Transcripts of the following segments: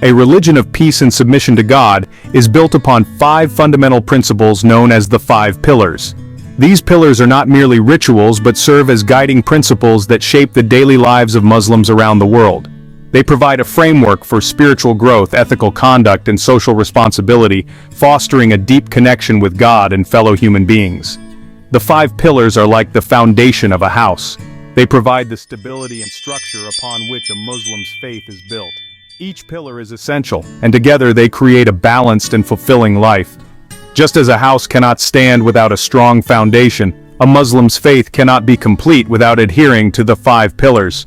A religion of peace and submission to God is built upon 5 fundamental principles known as the 5 pillars. These pillars are not merely rituals but serve as guiding principles that shape the daily lives of Muslims around the world. They provide a framework for spiritual growth, ethical conduct, and social responsibility, fostering a deep connection with God and fellow human beings. The 5 pillars are like the foundation of a house. They provide the stability and structure upon which a Muslim's faith is built. Each pillar is essential, and together they create a balanced and fulfilling life. Just as a house cannot stand without a strong foundation, a Muslim's faith cannot be complete without adhering to the 5 pillars.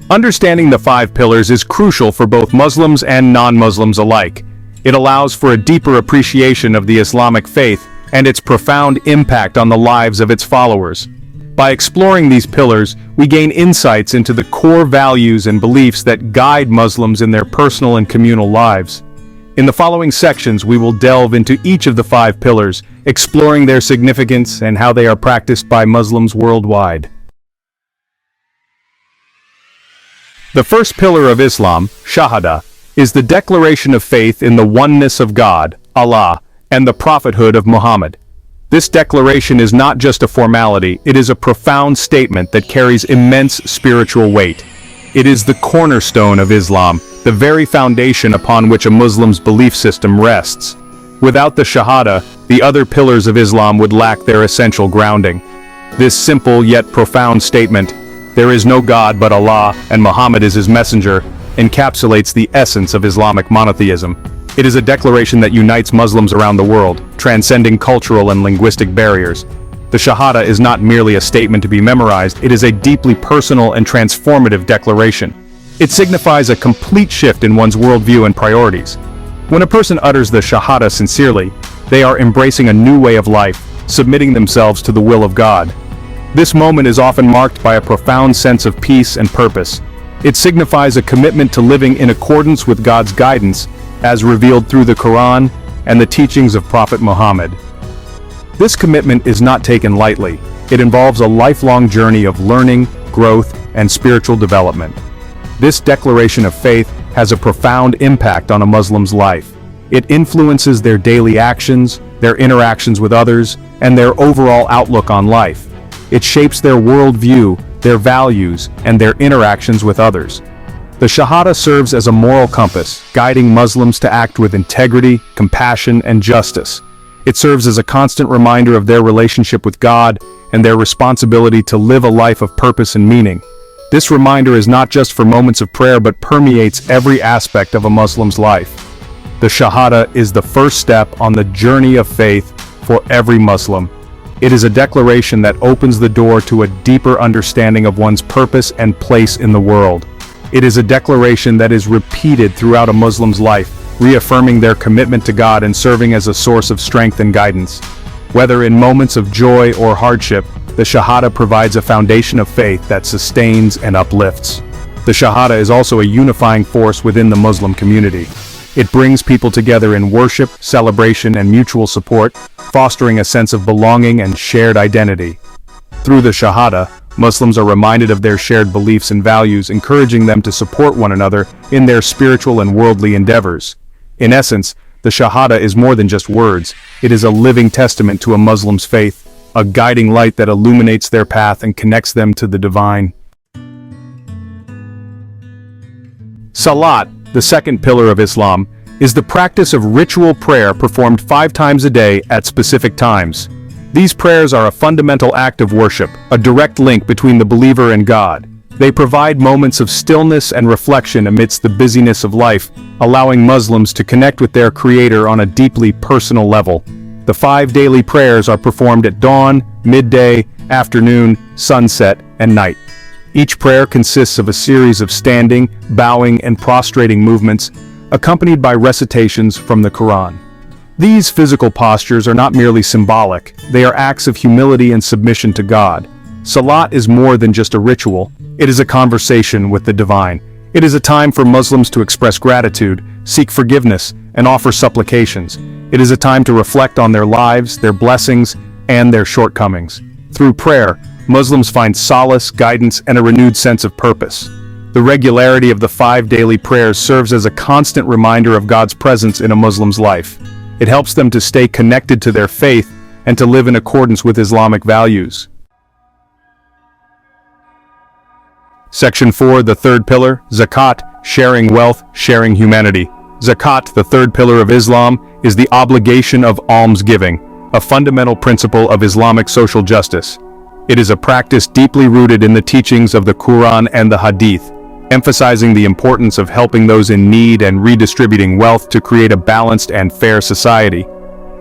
Understanding the 5 pillars is crucial for both Muslims and non-Muslims alike. It allows for a deeper appreciation of the Islamic faith and its profound impact on the lives of its followers. By exploring these pillars, we gain insights into the core values and beliefs that guide Muslims in their personal and communal lives. In the following sections, we will delve into each of the 5 pillars, exploring their significance and how they are practiced by Muslims worldwide. The first pillar of Islam, Shahada, is the declaration of faith in the oneness of God, Allah, and the prophethood of Muhammad. This declaration is not just a formality, it is a profound statement that carries immense spiritual weight. It is the cornerstone of Islam, the very foundation upon which a Muslim's belief system rests. Without the Shahada, the other pillars of Islam would lack their essential grounding. This simple yet profound statement, "There is no God but Allah, and Muhammad is his messenger," encapsulates the essence of Islamic monotheism. It is a declaration that unites Muslims around the world, transcending cultural and linguistic barriers. The Shahada is not merely a statement to be memorized, it is a deeply personal and transformative declaration. It signifies a complete shift in one's worldview and priorities. When a person utters the Shahada sincerely, they are embracing a new way of life, submitting themselves to the will of God. This moment is often marked by a profound sense of peace and purpose. It signifies a commitment to living in accordance with God's guidance, as revealed through the Quran and the teachings of Prophet Muhammad. This commitment is not taken lightly. It involves a lifelong journey of learning, growth, and spiritual development. This declaration of faith has a profound impact on a Muslim's life. It influences their daily actions, their interactions with others, and their overall outlook on life. It shapes their worldview, their values, and their interactions with others. The Shahada serves as a moral compass, guiding Muslims to act with integrity, compassion, and justice. It serves as a constant reminder of their relationship with God and their responsibility to live a life of purpose and meaning. This reminder is not just for moments of prayer but permeates every aspect of a Muslim's life. The Shahada is the first step on the journey of faith for every Muslim. It is a declaration that opens the door to a deeper understanding of one's purpose and place in the world. It is a declaration that is repeated throughout a Muslim's life, reaffirming their commitment to God and serving as a source of strength and guidance. Whether in moments of joy or hardship, the Shahada provides a foundation of faith that sustains and uplifts. The Shahada is also a unifying force within the Muslim community. It brings people together in worship, celebration, and mutual support, fostering a sense of belonging and shared identity. Through the Shahada, Muslims are reminded of their shared beliefs and values, encouraging them to support one another in their spiritual and worldly endeavors. In essence, the Shahada is more than just words. It is a living testament to a Muslim's faith, a guiding light that illuminates their path and connects them to the divine. Salat, the second pillar of Islam, is the practice of ritual prayer performed 5 times a day at specific times. These prayers are a fundamental act of worship, a direct link between the believer and God. They provide moments of stillness and reflection amidst the busyness of life, allowing Muslims to connect with their Creator on a deeply personal level. The 5 daily prayers are performed at dawn, midday, afternoon, sunset, and night. Each prayer consists of a series of standing, bowing, and prostrating movements, accompanied by recitations from the Quran. These physical postures are not merely symbolic, they are acts of humility and submission to God. Salat is more than just a ritual, it is a conversation with the divine. It is a time for Muslims to express gratitude, seek forgiveness, and offer supplications. It is a time to reflect on their lives, their blessings, and their shortcomings. Through prayer, Muslims find solace, guidance, and a renewed sense of purpose. The regularity of the 5 daily prayers serves as a constant reminder of God's presence in a Muslim's life. It helps them to stay connected to their faith and to live in accordance with Islamic values. Section 4, the third pillar, Zakat, sharing wealth, sharing humanity. Zakat, the third pillar of Islam, is the obligation of almsgiving, a fundamental principle of Islamic social justice. It is a practice deeply rooted in the teachings of the Quran and the Hadith, emphasizing the importance of helping those in need and redistributing wealth to create a balanced and fair society.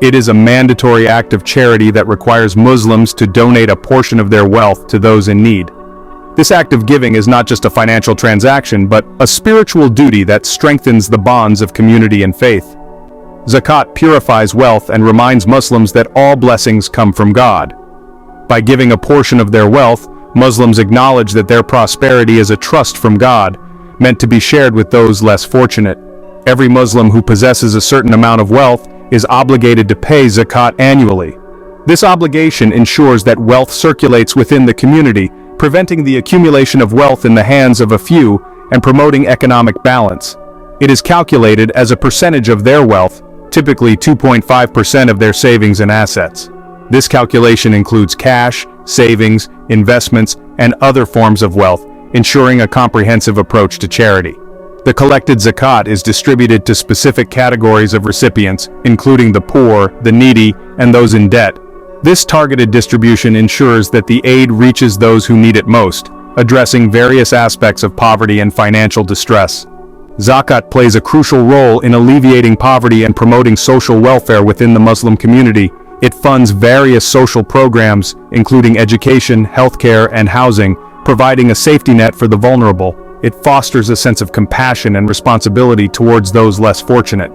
It is a mandatory act of charity that requires Muslims to donate a portion of their wealth to those in need. This act of giving is not just a financial transaction, but a spiritual duty that strengthens the bonds of community and faith. Zakat purifies wealth and reminds Muslims that all blessings come from God. By giving a portion of their wealth, Muslims acknowledge that their prosperity is a trust from God, meant to be shared with those less fortunate. Every Muslim who possesses a certain amount of wealth is obligated to pay zakat annually. This obligation ensures that wealth circulates within the community, preventing the accumulation of wealth in the hands of a few and promoting economic balance. It is calculated as a percentage of their wealth, typically 2.5% of their savings and assets. This calculation includes cash, savings, investments, and other forms of wealth, ensuring a comprehensive approach to charity. The collected zakat is distributed to specific categories of recipients, including the poor, the needy, and those in debt. This targeted distribution ensures that the aid reaches those who need it most, addressing various aspects of poverty and financial distress. Zakat plays a crucial role in alleviating poverty and promoting social welfare within the Muslim community. It funds various social programs, including education, healthcare, and housing, providing a safety net for the vulnerable. It fosters a sense of compassion and responsibility towards those less fortunate.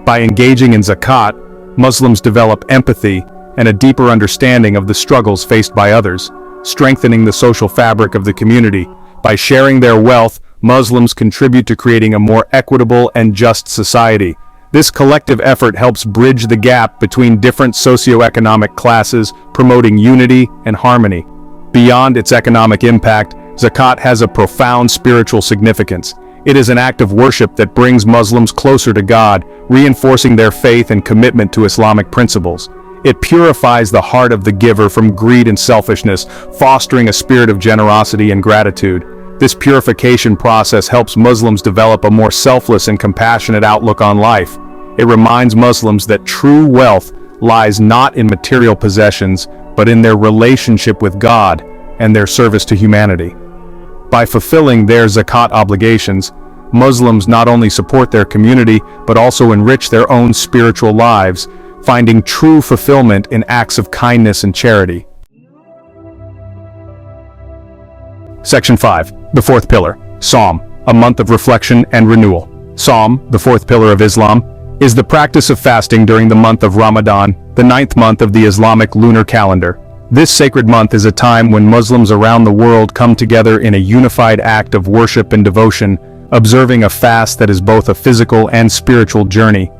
By engaging in zakat, Muslims develop empathy and a deeper understanding of the struggles faced by others, strengthening the social fabric of the community. By sharing their wealth, Muslims contribute to creating a more equitable and just society. This collective effort helps bridge the gap between different socioeconomic classes, promoting unity and harmony. Beyond its economic impact, zakat has a profound spiritual significance. It is an act of worship that brings Muslims closer to God, reinforcing their faith and commitment to Islamic principles. It purifies the heart of the giver from greed and selfishness, fostering a spirit of generosity and gratitude. This purification process helps Muslims develop a more selfless and compassionate outlook on life. It reminds Muslims that true wealth lies not in material possessions, but in their relationship with God and their service to humanity. By fulfilling their zakat obligations, Muslims not only support their community, but also enrich their own spiritual lives, finding true fulfillment in acts of kindness and charity. Section 5, the fourth pillar, Sawm, a month of reflection and renewal. Sawm, the fourth pillar of Islam, is the practice of fasting during the month of Ramadan, the 9th month of the Islamic lunar calendar. This sacred month is a time when Muslims around the world come together in a unified act of worship and devotion, observing a fast that is both a physical and spiritual journey.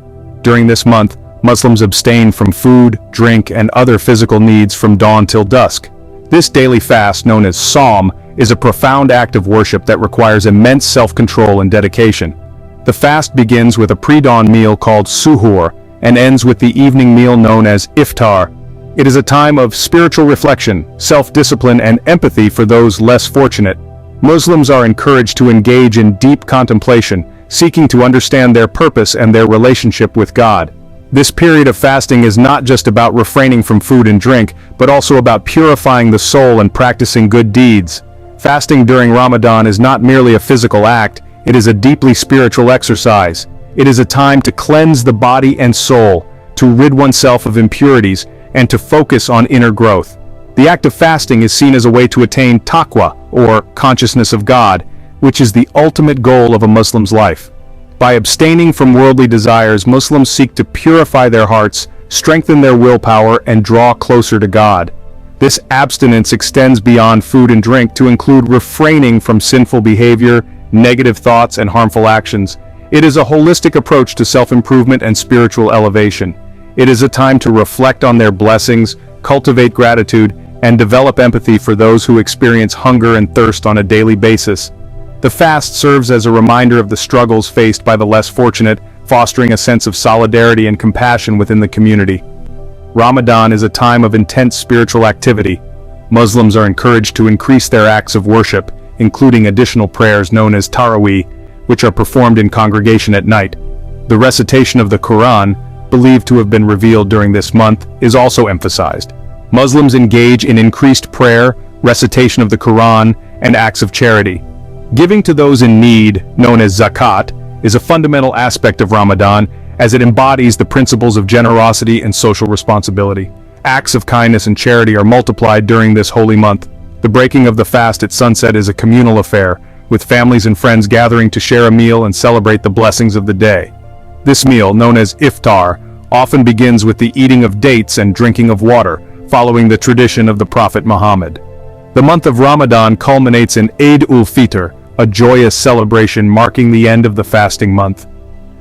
During this month, Muslims abstain from food, drink, and other physical needs from dawn till dusk. This daily fast, known as Sawm, is a profound act of worship that requires immense self-control and dedication. The fast begins with a pre-dawn meal called suhoor and ends with the evening meal known as iftar. It is a time of spiritual reflection, self-discipline, and empathy for those less fortunate. Muslims are encouraged to engage in deep contemplation, seeking to understand their purpose and their relationship with God. This period of fasting is not just about refraining from food and drink, but also about purifying the soul and practicing good deeds. Fasting during Ramadan is not merely a physical act, it is a deeply spiritual exercise. It is a time to cleanse the body and soul, to rid oneself of impurities, and to focus on inner growth. The act of fasting is seen as a way to attain taqwa, or consciousness of God, which is the ultimate goal of a Muslim's life. By abstaining from worldly desires, Muslims seek to purify their hearts, strengthen their willpower, and draw closer to God. This abstinence extends beyond food and drink to include refraining from sinful behavior, negative thoughts, and harmful actions. It is a holistic approach to self-improvement and spiritual elevation. It is a time to reflect on their blessings, cultivate gratitude, and develop empathy for those who experience hunger and thirst on a daily basis. The fast serves as a reminder of the struggles faced by the less fortunate, fostering a sense of solidarity and compassion within the community. Ramadan is a time of intense spiritual activity. Muslims are encouraged to increase their acts of worship, including additional prayers known as Taraweeh, which are performed in congregation at night. The recitation of the Quran, believed to have been revealed during this month, is also emphasized. Muslims engage in increased prayer, recitation of the Quran, and acts of charity. Giving to those in need, known as zakat, is a fundamental aspect of Ramadan, as it embodies the principles of generosity and social responsibility. Acts of kindness and charity are multiplied during this holy month. The breaking of the fast at sunset is a communal affair, with families and friends gathering to share a meal and celebrate the blessings of the day. This meal, known as iftar, often begins with the eating of dates and drinking of water, following the tradition of the Prophet Muhammad. The month of Ramadan culminates in Eid ul-Fitr, a joyous celebration marking the end of the fasting month.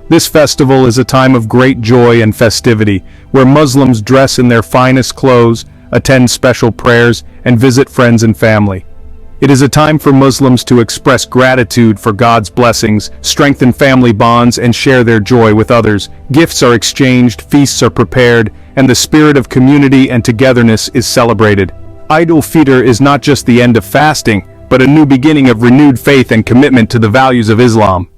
This festival is a time of great joy and festivity, where Muslims dress in their finest clothes, attend special prayers, and visit friends and family. It is a time for Muslims to express gratitude for God's blessings, strengthen family bonds, and share their joy with others. Gifts are exchanged, feasts are prepared, and the spirit of community and togetherness is celebrated. Eid ul-Fitr is not just the end of fasting, but a new beginning of renewed faith and commitment to the values of Islam.